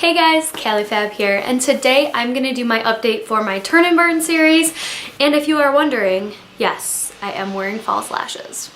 Hey guys, Callie Fab here, and today I'm going to do my update for my Turn and Burn series. And if you are wondering, yes, I am wearing false lashes.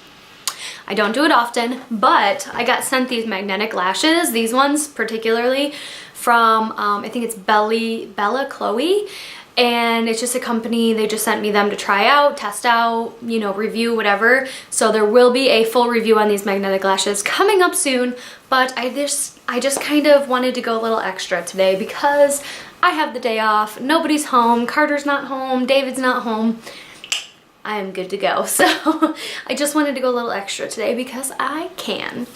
I don't do it often, but I got sent these magnetic lashes, these ones particularly, from, I think it's BelleChloe. And it's just a company, they just sent me them to try out, test out, you know, review, whatever. So there will be a full review on these magnetic lashes coming up soon, but I just kind of wanted to go a little extra today because I have the day off, nobody's home, Carter's not home, David's not home. I am good to go. So I just wanted to go a little extra today because I can.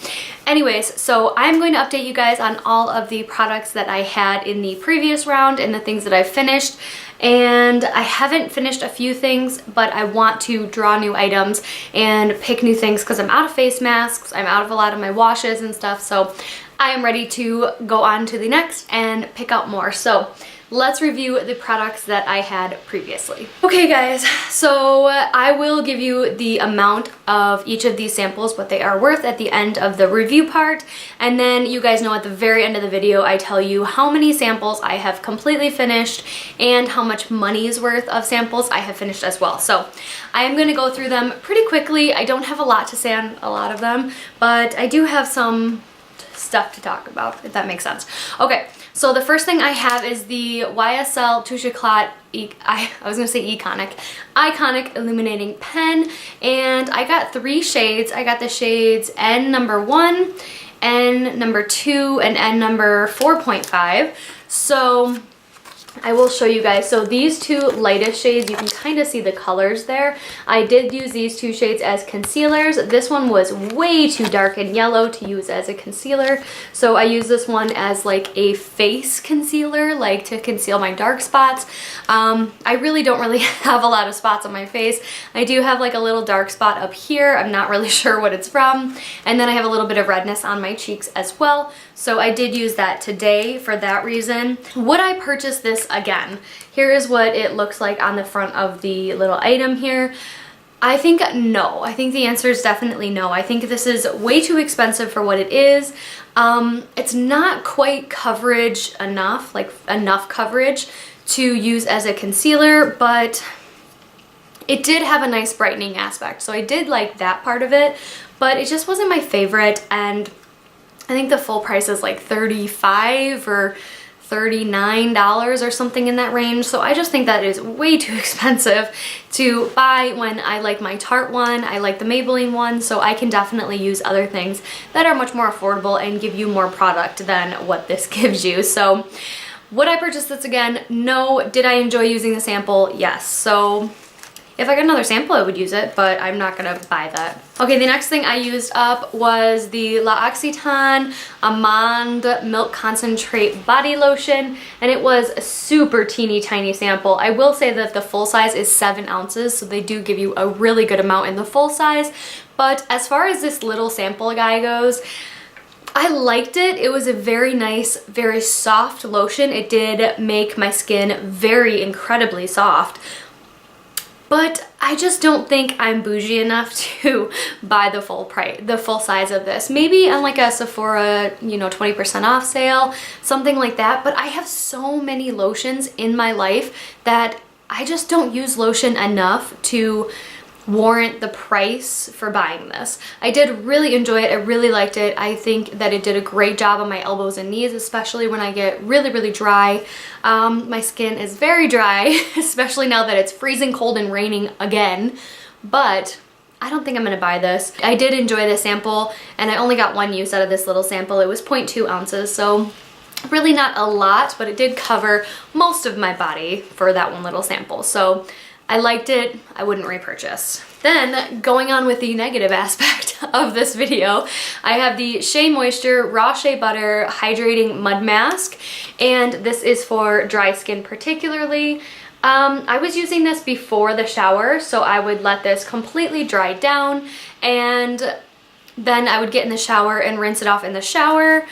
Anyways, so I'm going to update you guys on all of the products that I had in the previous round and the things that I've finished. And I haven't finished a few things, but I want to draw new items and pick new things because I'm out of face masks, I'm out of a lot of my washes and stuff. So I am ready to go on to the next and pick out more. So let's review the products that I had previously. Okay guys, so I will give you the amount of each of these samples, what they are worth at the end of the review part. And then you guys know at the very end of the video, I tell you how many samples I have completely finished and how much money's worth of samples I have finished as well. So I am gonna go through them pretty quickly. I don't have a lot to say on a lot of them, but I do have some stuff to talk about, if that makes sense. Okay, so the first thing I have is the YSL Touche Éclat, I was gonna say Iconic Illuminating Pen, and I got 3 shades. I got the shades N number 1, N number 2, and N number 4.5. So I will show you guys. So these 2 lightest shades, you can kind of see the colors there. I did use these 2 shades as concealers. This one was way too dark and yellow to use as a concealer. So I use this one as like a face concealer, like to conceal my dark spots. I really don't have a lot of spots on my face. I do have like a little dark spot up here. I'm not really sure what it's from. And then I have a little bit of redness on my cheeks as well. So I did use that today for that reason. Would I purchase this again? Here is what it looks like on the front of the little item here. I think no. I think the answer is definitely no. I think this is way too expensive for what it is. It's not quite coverage enough, like enough coverage to use as a concealer, but it did have a nice brightening aspect. So I did like that part of it, but it just wasn't my favorite. And I think the full price is like $35 or $39 or something in that range. So I just think that is way too expensive to buy when I like my Tarte one, I like the Maybelline one, so I can definitely use other things that are much more affordable and give you more product than what this gives you. So would I purchase this again? No. Did I enjoy using the sample? Yes. So if I got another sample, I would use it, but I'm not gonna buy that. Okay, the next thing I used up was the L'Occitane Almond Milk Concentrate Body Lotion, and it was a super teeny tiny sample. I will say that the full size is 7 ounces, so they do give you a really good amount in the full size. But as far as this little sample guy goes, I liked it. It was a very nice, very soft lotion. It did make my skin very incredibly soft. But I just don't think I'm bougie enough to buy the full price, the full size of this. Maybe on like a Sephora, you know, 20% off sale, something like that. But I have so many lotions in my life that I just don't use lotion enough to warrant the price for buying this. I did really enjoy it. I really liked it. I think that it did a great job on my elbows and knees, especially when I get really, really dry. My skin is very dry, especially now that it's freezing cold and raining again, but I don't think I'm gonna buy this. I did enjoy this sample, and I only got 1 use out of this little sample. It was 0.2 ounces, so really not a lot, but it did cover most of my body for that one little sample. So I liked it. I wouldn't repurchase. Then, going on with the negative aspect of this video, I have the Shea Moisture Raw Shea Butter Hydrating Mud Mask, and this is for dry skin particularly. I was using this before the shower, so I would let this completely dry down, and then I would get in the shower and rinse it off in the shower.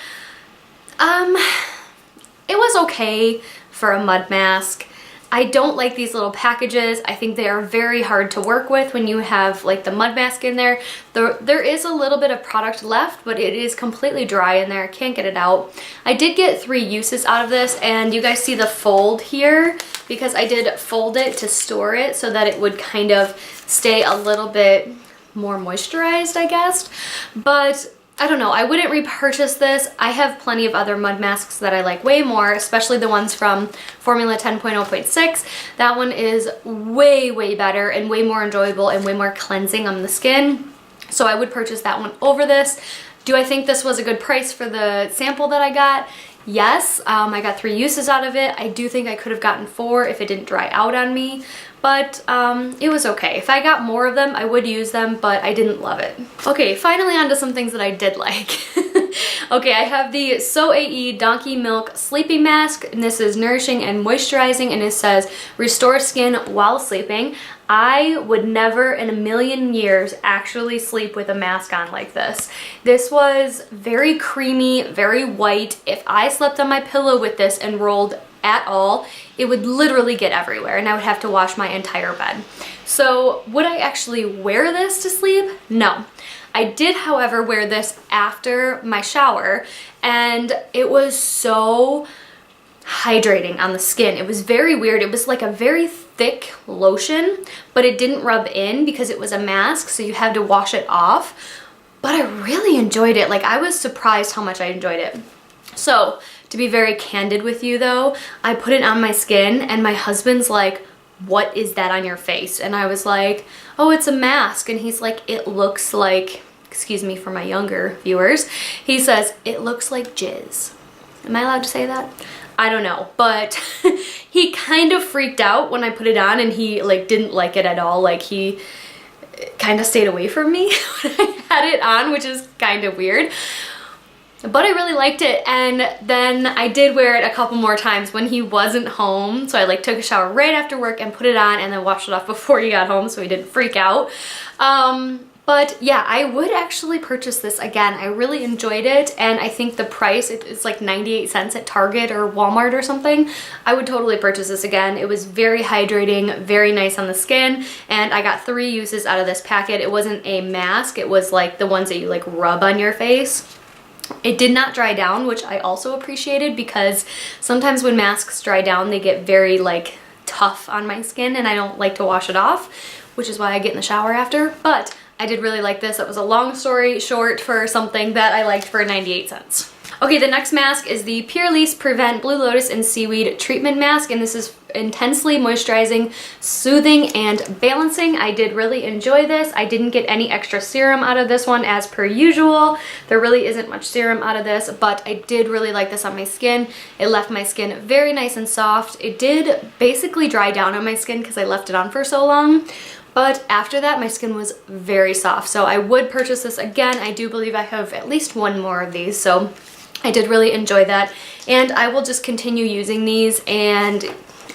It was okay for a mud mask. I don't like these little packages. I think they are very hard to work with when you have like the mud mask in there. There is a little bit of product left, but it is completely dry in there. I can't get it out. I did get 3 uses out of this, and you guys see the fold here because I did fold it to store it so that it would kind of stay a little bit more moisturized, I guess. But I don't know, I wouldn't repurchase this. I have plenty of other mud masks that I like way more, especially the ones from Formula 10.0.6. That one is way, way better and way more enjoyable and way more cleansing on the skin. So I would purchase that one over this. Do I think this was a good price for the sample that I got? Yes, I got 3 uses out of it. I do think I could have gotten 4 if it didn't dry out on me, but it was okay. If I got more of them, I would use them, but I didn't love it. Okay, finally on to some things that I did like. Okay, I have the So AE Donkey Milk Sleeping Mask, and this is nourishing and moisturizing, and it says restore skin while sleeping. I would never in a million years actually sleep with a mask on like this. This was very creamy, very white. If I slept on my pillow with this and rolled at all, it would literally get everywhere and I would have to wash my entire bed. So would I actually wear this to sleep? No. I did, however, wear this after my shower, and it was so hydrating on the skin. It was very weird. It was like a very thick lotion, but it didn't rub in because it was a mask, so you had to wash it off. But I really enjoyed it. Like, I was surprised how much I enjoyed it. So, to be very candid with you though, I put it on my skin and my husband's like, "What is that on your face?" And I was like, "Oh, it's a mask." And he's like, "It looks like," excuse me for my younger viewers, he says, "It looks like jizz." Am I allowed to say that? I don't know, but he kind of freaked out when I put it on, and he like didn't like it at all. Like, he kind of stayed away from me when I had it on, which is kind of weird. But I really liked it, and then I did wear it a couple more times when he wasn't home. So I like took a shower right after work and put it on and then washed it off before he got home so he didn't freak out. But yeah, I would actually purchase this again. I really enjoyed it, and I think the price, it's like 98 cents at Target or Walmart or something. I would totally purchase this again. It was very hydrating, very nice on the skin, and I got 3 uses out of this packet. It wasn't a mask, it was like the ones that you like rub on your face. It did not dry down, which I also appreciated, because sometimes when masks dry down, they get very like tough on my skin, and I don't like to wash it off, which is why I get in the shower after. But I did really like this. It was a long story short for something that I liked for 98 cents. Okay, the next mask is the Purelisse Prevent Blue Lotus and Seaweed Treatment Mask, and this is intensely moisturizing, soothing, and balancing. I did really enjoy this. I didn't get any extra serum out of this one as per usual. There really isn't much serum out of this, but I did really like this on my skin. It left my skin very nice and soft. It did basically dry down on my skin because I left it on for so long. But after that, my skin was very soft. So I would purchase this again. I do believe I have at least 1 more of these. So I did really enjoy that. And I will just continue using these, and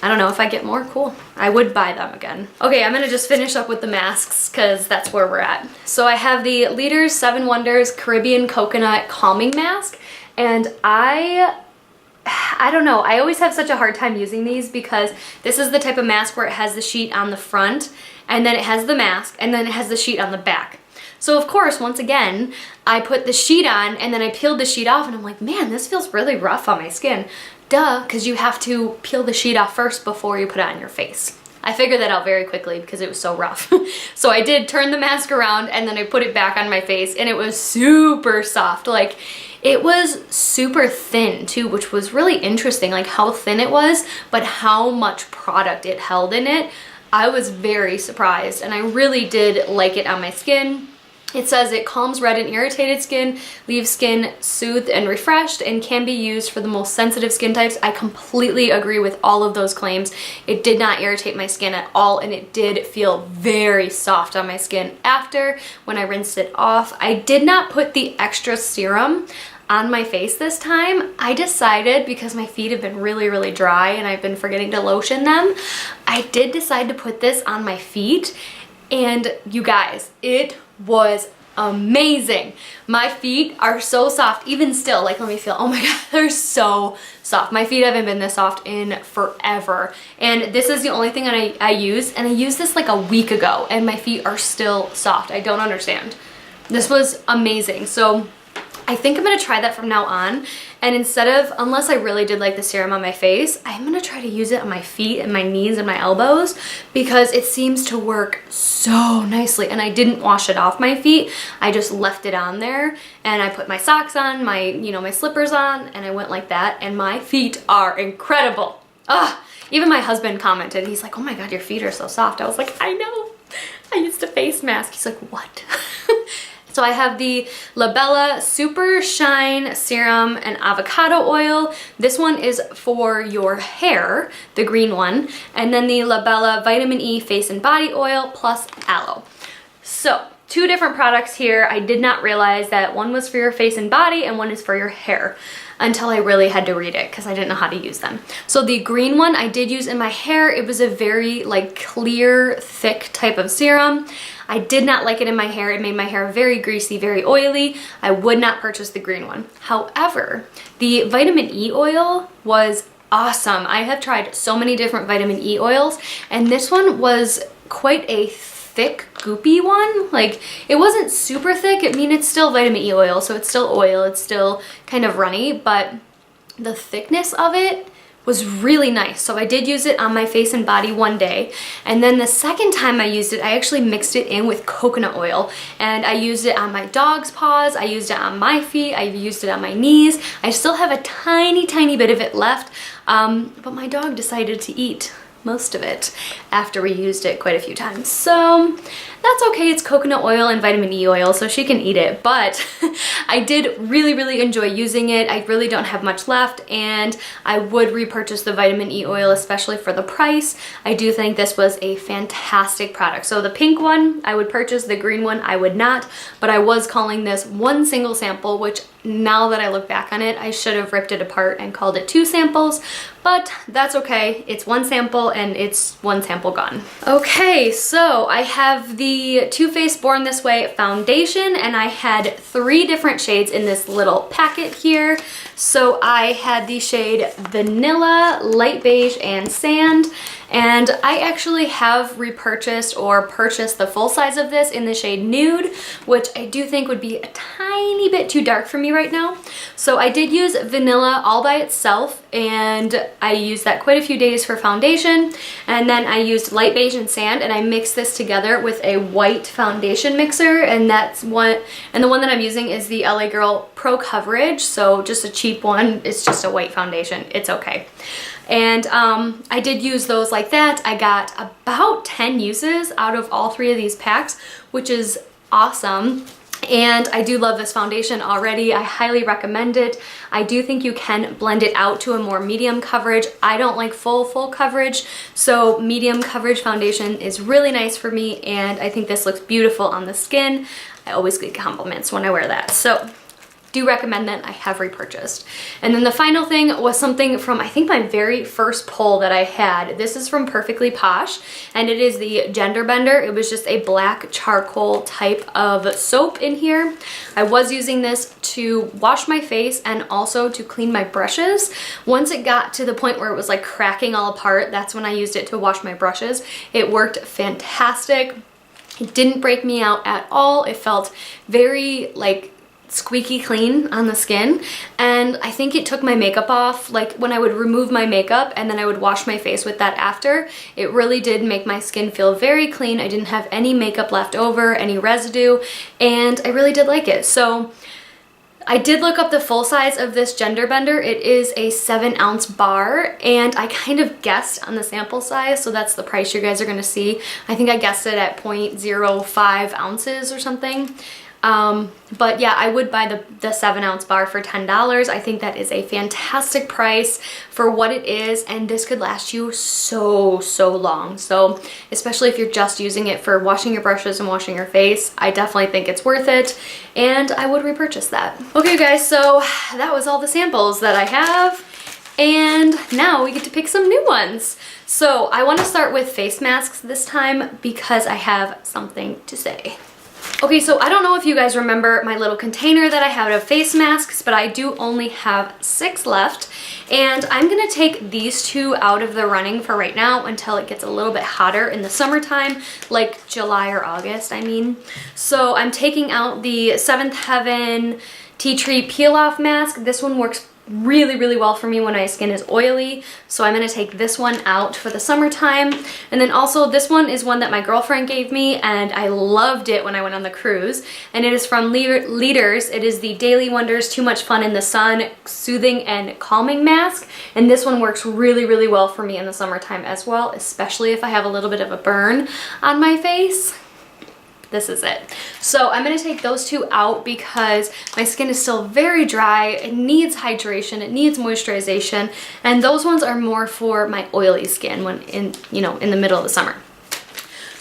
I don't know, if I get more, cool. I would buy them again. Okay, I'm gonna just finish up with the masks because that's where we're at. So I have the Leaders 7 Wonders Caribbean Coconut Calming Mask, and I don't know, I always have such a hard time using these because this is the type of mask where it has the sheet on the front, and then it has the mask, and then it has the sheet on the back. So of course, once again, I put the sheet on and then I peeled the sheet off, and I'm like, man, this feels really rough on my skin. Duh, because you have to peel the sheet off first before you put it on your face. I figured that out very quickly because it was so rough. So I did turn the mask around and then I put it back on my face, and it was super soft. Like, it was super thin too, which was really interesting, like how thin it was, but how much product it held in it. I was very surprised, and I really did like it on my skin. It says it calms red and irritated skin, leaves skin soothed and refreshed, and can be used for the most sensitive skin types. I completely agree with all of those claims. It did not irritate my skin at all, and it did feel very soft on my skin after when I rinsed it off. I did not put the extra serum on my face this time. I decided, because my feet have been really, really dry and I've been forgetting to lotion them, I did decide to put this on my feet, and you guys, it was amazing. My feet are so soft, even still, like let me feel, oh my God, they're so soft. My feet haven't been this soft in forever. And this is the only thing that I use, and I used this like a week ago and my feet are still soft. I don't understand. This was amazing. So I think I'm gonna try that from now on. And instead of, unless I really did like the serum on my face, I'm gonna try to use it on my feet and my knees and my elbows because it seems to work so nicely. And I didn't wash it off my feet. I just left it on there and I put my socks on, my, you know, my slippers on, and I went like that and my feet are incredible. Ah, even my husband commented, he's like, oh my God, your feet are so soft. I was like, I know, I used a face mask. He's like, what? So I have the BelleChloe Super Shine Serum and Avocado Oil. This one is for your hair, the green one. And then the BelleChloe Vitamin E Face and Body Oil plus Aloe. So, two different products here. I did not realize that one was for your face and body and one is for your hair until I really had to read it because I didn't know how to use them. So the green one I did use in my hair. It was a very like clear, thick type of serum. I did not like it in my hair. It made my hair very greasy, very oily. I would not purchase the green one. However, the vitamin E oil was awesome. I have tried so many different vitamin E oils and this one was quite a thick, goopy one. Like, it wasn't super thick. I mean, it's still vitamin E oil, so it's still oil. It's still kind of runny, but the thickness of it was really nice. So I did use it on my face and body one day. And then the second time I used it, I actually mixed it in with coconut oil. And I used it on my dog's paws. I used it on my feet. I used it on my knees. I still have a tiny, tiny bit of it left. But my dog decided to eat most of it after we used it quite a few times. So that's okay. It's coconut oil and vitamin E oil, so she can eat it. But I did really, really enjoy using it. I really don't have much left, and I would repurchase the vitamin E oil, especially for the price. I do think this was a fantastic product. So the pink one, I would purchase. The green one, I would not. But I was calling this one single sample, which now that I look back on it, I should have ripped it apart and called it 2 samples, but that's okay. It's 1 sample and it's 1 sample gone. Okay, so I have the Too Faced Born This Way foundation, and I had 3 different shades in this little packet here. So I had the shade Vanilla, Light Beige, and Sand. And I actually have repurchased or purchased the full size of this in the shade Nude, which I do think would be a tiny bit too dark for me right now. So I did use Vanilla all by itself, and I used that quite a few days for foundation. And then I used Light Beige and Sand, and I mixed this together with a white foundation mixer, and that's what, and the one that I'm using is the LA Girl Pro Coverage, so just a cheap one. It's just a white foundation. It's okay. And I did use those like that. I got about 10 uses out of all 3 of these packs, which is awesome. And I do love this foundation already. I highly recommend it. I do think you can blend it out to a more medium coverage. I don't like full coverage, so medium coverage foundation is really nice for me, and I think this looks beautiful on the skin. I always get compliments when I wear that. So do recommend that. I have repurchased. And then the final thing was something from, I think, my very first pull that I had. This is from Perfectly Posh, and it is the Gender Bender. It was just a black charcoal type of soap in here. I was using this to wash my face and also to clean my brushes. Once it got to the point where it was like cracking all apart, that's when I used it to wash my brushes. It worked fantastic. It didn't break me out at all. It felt very like squeaky clean on the skin, and I think it took my makeup off. Like when I would remove my makeup and then I would wash my face with that after, it really did make my skin feel very clean. I didn't have any makeup left over, any residue, and I really did like it. So I did look up the full size of this Gender Bender. It is a 7-ounce bar, and I kind of guessed on the sample size, so that's the price you guys are gonna see. I think I guessed it at 0.05 ounces or something. But yeah, I would buy the 7-ounce bar for $10. I think that is a fantastic price for what it is, and this could last you so long. So especially if you're just using it for washing your brushes and washing your face, I definitely think it's worth it, and I would repurchase that. Okay guys, so that was all the samples that I have, and now we get to pick some new ones. So I want to start with face masks this time because I have something to say. Okay, so I don't know if you guys remember my little container that I had of face masks, but I do only have 6 left. And I'm gonna take these 2 out of the running for right now until it gets a little bit hotter in the summertime, like July or August, I mean. So I'm taking out the Seventh Heaven Tea Tree Peel Off Mask. This one works really well for me when my skin is oily, so I'm gonna take this one out for the summertime. And then also this one is one that my girlfriend gave me and I loved it when I went on the cruise, and it is from Leaders. It is the Daily Wonders Too Much Fun in the Sun Soothing and Calming Mask, and this one works really well for me in the summertime as well, especially if I have a little bit of a burn on my face. This is it. So I'm gonna take those 2 out because my skin is still very dry. It needs hydration, it needs moisturization, and those ones are more for my oily skin when in the middle of the summer.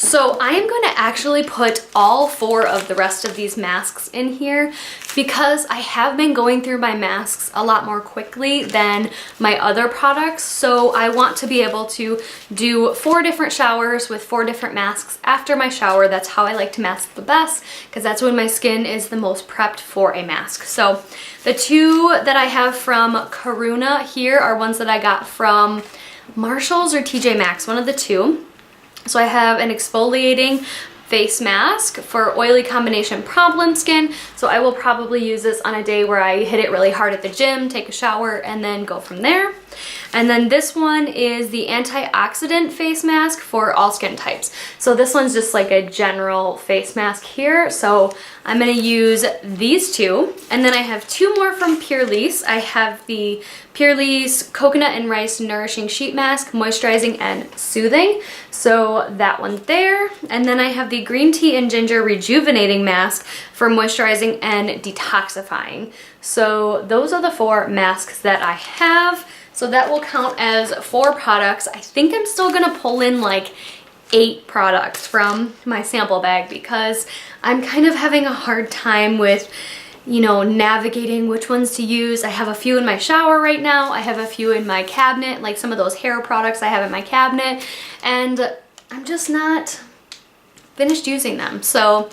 So I am going to actually put all 4 of the rest of these masks in here because I have been going through my masks a lot more quickly than my other products. So I want to be able to do 4 different showers with 4 different masks after my shower. That's how I like to mask the best because that's when my skin is the most prepped for a mask. So the 2 that I have from Karuna here are ones that I got from Marshalls or TJ Maxx, one of the 2. So I have an exfoliating face mask for oily combination problem skin. So I will probably use this on a day where I hit it really hard at the gym, take a shower, and then go from there. And then this one is the antioxidant face mask for all skin types. So this one's just like a general face mask here. So I'm gonna use these 2. And then I have 2 more from Purlisse. I have the Purlisse Coconut and Rice Nourishing Sheet Mask, Moisturizing and Soothing. So that one there. And then I have the Green Tea and Ginger Rejuvenating Mask for moisturizing and detoxifying. So those are the 4 masks that I have. So that will count as 4 products. I think I'm still gonna pull in like 8 products from my sample bag because I'm kind of having a hard time with, navigating which ones to use. I have a few in my shower right now. I have a few in my cabinet, like some of those hair products I have in my cabinet, and I'm just not finished using them. So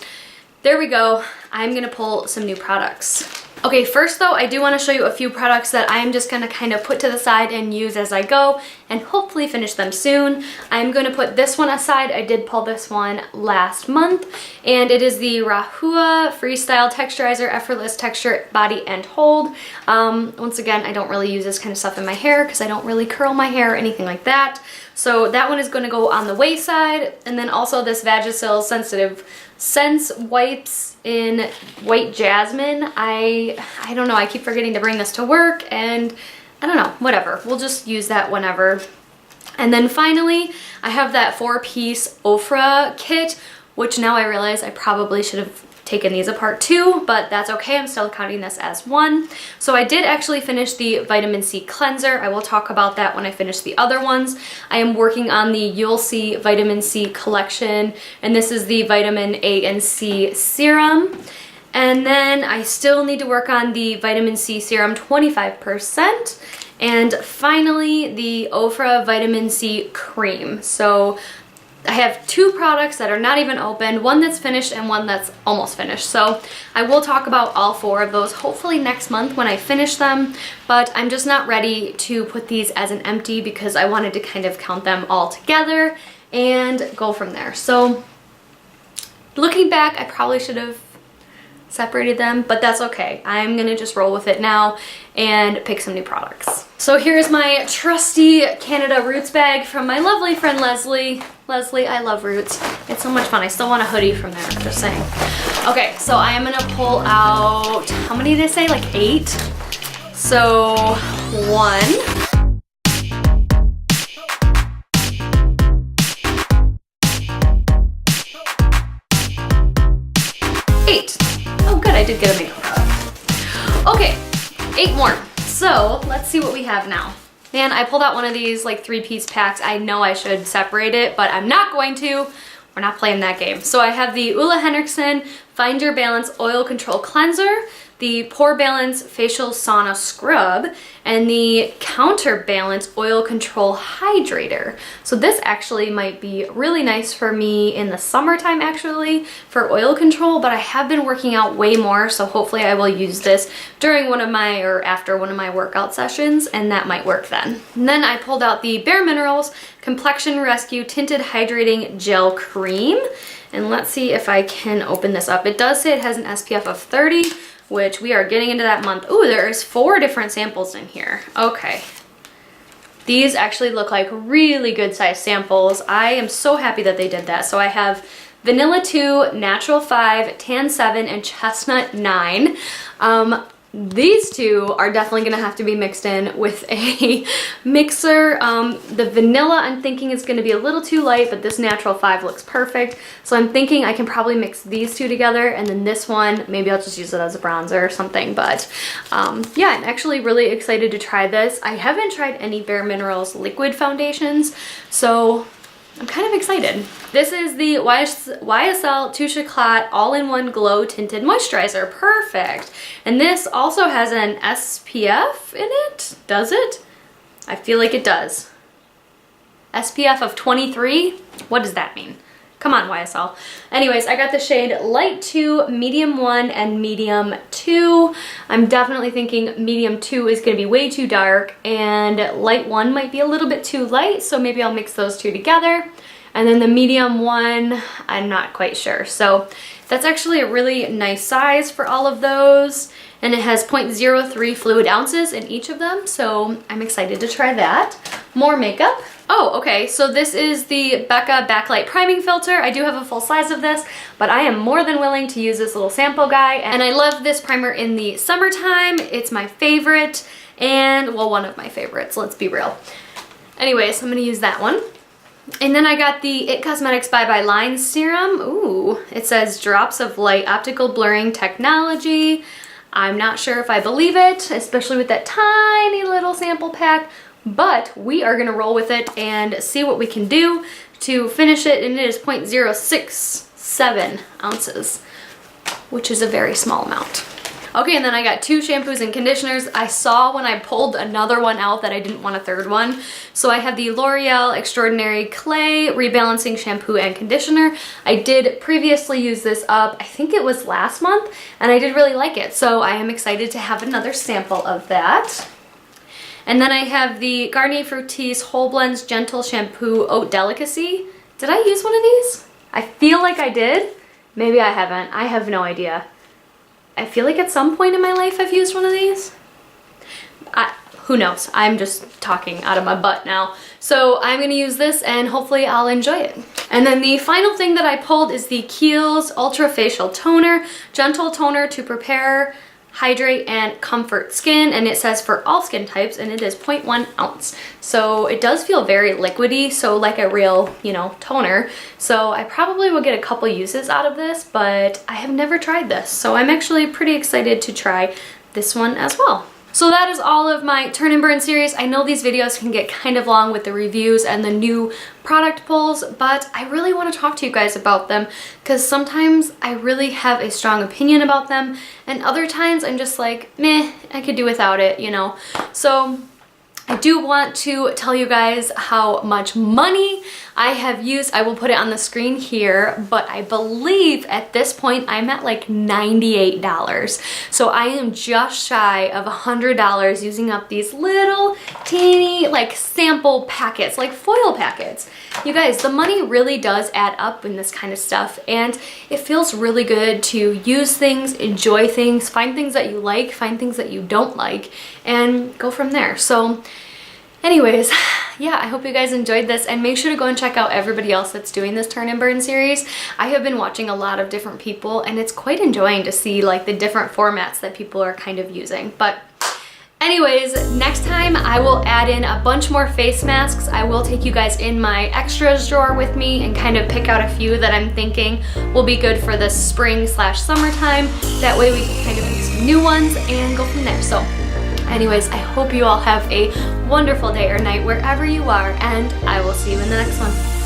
there we go. I'm gonna pull some new products. Okay, first though, I do want to show you a few products that I am just going to kind of put to the side and use as I go and hopefully finish them soon. I'm going to put this one aside. I did pull this one last month, and it is the Rahua Freestyle Texturizer Effortless Texture Body and Hold. Once again, I don't really use this kind of stuff in my hair because I don't really curl my hair or anything like that. So that one is going to go on the wayside, and then also this Vagisil Sensitive Sense Wipes in White Jasmine. I don't know, I keep forgetting to bring this to work, and I don't know, whatever. We'll just use that whenever. And then finally, I have that 4-piece Ofra kit, which now I realize I probably should have taken these apart too, but that's okay. I'm still counting this as one. So I did actually finish the vitamin C cleanser. I will talk about that when I finish the other ones. I am working on the You'll See vitamin C collection, and this is the vitamin A and C serum. And then I still need to work on the vitamin C serum 25%. And finally, the Ofra vitamin C cream. So I have 2 products that are not even open, one that's finished and one that's almost finished. So I will talk about all 4 of those hopefully next month when I finish them, but I'm just not ready to put these as an empty because I wanted to kind of count them all together and go from there. So looking back, I probably should have separated them, but that's okay. I'm gonna just roll with it now and pick some new products. So here's my trusty Canada Roots bag from my lovely friend Leslie. Leslie, I love Roots. It's so much fun. I still want a hoodie from there, just saying. Okay, so I am gonna pull out, how many did I say? Like 8? So 1. 8. Oh good, I did get a makeup product. Okay, 8 more. So let's see what we have now. Man, I pulled out one of these like 3-piece packs. I know I should separate it, but I'm not going to. We're not playing that game. So I have the Ulla Henriksen Find Your Balance Oil Control Cleanser. the Pore Balance Facial Sauna Scrub and the Counterbalance Oil Control Hydrator. So this actually might be really nice for me in the summertime actually for oil control, but I have been working out way more, so hopefully I will use this during one of my or after one of my workout sessions, and that might work then. And then I pulled out the Bare Minerals Complexion Rescue Tinted Hydrating Gel Cream, and let's see if I can open this up. It does say it has an SPF of 30, which we are getting into that month. Ooh, there's 4 different samples in here. Okay. These actually look like really good sized samples. I am so happy that they did that. So I have Vanilla 2, Natural 5, Tan 7, and Chestnut 9. These two are definitely gonna have to be mixed in with a mixer. The vanilla I'm thinking is gonna be a little too light, but this Natural 5 looks perfect. So I'm thinking I can probably mix these two together, and then this one, maybe I'll just use it as a bronzer or something. But yeah, I'm actually really excited to try this. I haven't tried any Bare Minerals liquid foundations, so I'm kind of excited. This is the YSL Touche Éclat All-in-One Glow Tinted Moisturizer. Perfect. And this also has an SPF in it. Does it? I feel like it does. SPF of 23? What does that mean? Come on, YSL. Anyways, I got the shade Light 2, Medium 1, and Medium 2. I'm definitely thinking Medium 2 is going to be way too dark, and Light 1 might be a little bit too light, so maybe I'll mix those two together. And then the Medium 1, I'm not quite sure. So that's actually a really nice size for all of those, and it has 0.03 fluid ounces in each of them, so I'm excited to try that. More makeup. Oh, okay, so this is the Becca Backlight Priming Filter. I do have a full size of this, but I am more than willing to use this little sample guy, and I love this primer in the summertime. It's my favorite, and well, one of my favorites, let's be real. Anyways, I'm gonna use that one. And then I got the IT Cosmetics Bye Bye Line Serum. Ooh, it says drops of light optical blurring technology. I'm not sure if I believe it, especially with that tiny little sample pack, but we are gonna roll with it and see what we can do to finish it, and it is 0.067 ounces, which is a very small amount. Okay, and then I got 2 shampoos and conditioners. I saw when I pulled another one out that I didn't want a third one. So I have the L'Oreal Extraordinary Clay Rebalancing Shampoo and Conditioner. I did previously use this up, I think it was last month, and I did really like it. So I am excited to have another sample of that. And then I have the Garnier Fructis Whole Blends Gentle Shampoo Oat Delicacy. Did I use one of these? I feel like I did. Maybe I haven't. I have no idea. I feel like at some point in my life I've used one of these. Who knows? I'm just talking out of my butt now. So I'm gonna use this and hopefully I'll enjoy it. And then the final thing that I pulled is the Kiehl's Ultra Facial Toner. Gentle toner to prepare, hydrate, and comfort skin, and it says for all skin types, and it is 0.1 ounce. So it does feel very liquidy, so like a real, you know, toner. So I probably will get a couple uses out of this, but I have never tried this. So I'm actually pretty excited to try this one as well. So that is all of my Turn and Burn series. I know these videos can get kind of long with the reviews and the new product pulls, but I really want to talk to you guys about them because sometimes I really have a strong opinion about them, and other times I'm just like, meh, I could do without it, you know? So I do want to tell you guys how much money I have used. I will put it on the screen here, but I believe at this point I'm at like $98. So I am just shy of $100 using up these little teeny like sample packets, like foil packets. You guys, the money really does add up in this kind of stuff, and it feels really good to use things, enjoy things, find things that you like, find things that you don't like, and go from there. So anyways, yeah, I hope you guys enjoyed this, and make sure to go and check out everybody else that's doing this Turn and Burn series. I have been watching a lot of different people, and it's quite enjoying to see like the different formats that people are kind of using. But anyways, next time I will add in a bunch more face masks. I will take you guys in my extras drawer with me and kind of pick out a few that I'm thinking will be good for the spring/summertime. That way we can kind of make some new ones and go from there. So anyways, I hope you all have a wonderful day or night wherever you are, and I will see you in the next one.